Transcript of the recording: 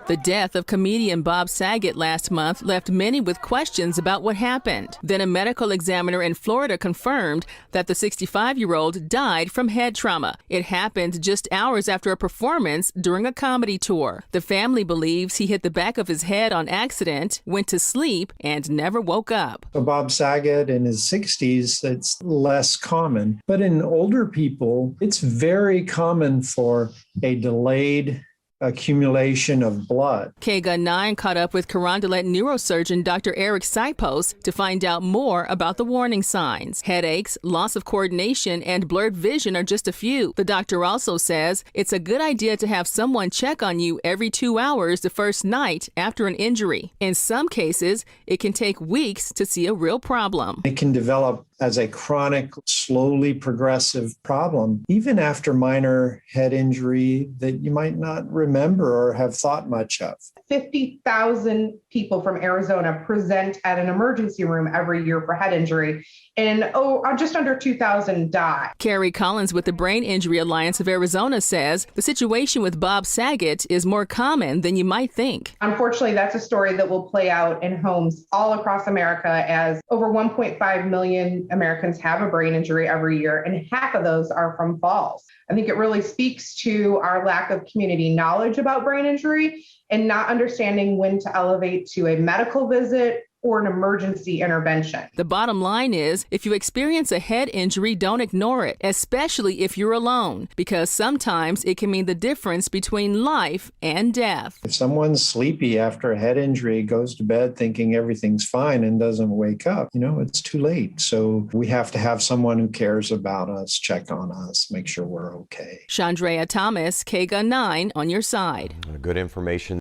The death of comedian Bob Saget last month left many with questions about what happened. Then a medical examiner in Florida confirmed that the 65-year-old died from head trauma. It happened just hours after a performance during a comedy tour. The family believes he hit the back of his head on accident, went to sleep, and never woke up. So Bob Saget in his 60s, it's less common. But in older people, it's very common for a delayed accumulation of blood. KGUN 9 caught up with Carondelet neurosurgeon Dr. Eric Sipos to find out more about the warning signs. Headaches, loss of coordination, and blurred vision are just a few. The doctor also says it's a good idea to have someone check on you every 2 hours the first night after an injury. In some cases, it can take weeks to see a real problem. It can develop as a chronic, slowly progressive problem, even after minor head injury that you might not remember or have thought much of. 50,000 people from Arizona present at an emergency room every year for head injury, and just under 2,000 die. Carrie Collins with the Brain Injury Alliance of Arizona says the situation with Bob Saget is more common than you might think. Unfortunately, that's a story that will play out in homes all across America, as over 1.5 million Americans have a brain injury every year, and half of those are from falls. I think it really speaks to our lack of community knowledge about brain injury and not understanding when to elevate to a medical visit or an emergency intervention. The bottom line is, if you experience a head injury, don't ignore it, especially if you're alone, because sometimes it can mean the difference between life and death. If someone's sleepy after a head injury, goes to bed thinking everything's fine and doesn't wake up, it's too late. So we have to have someone who cares about us, check on us, make sure we're okay. Chandrea Thomas, KGUN 9 on your side. Good information.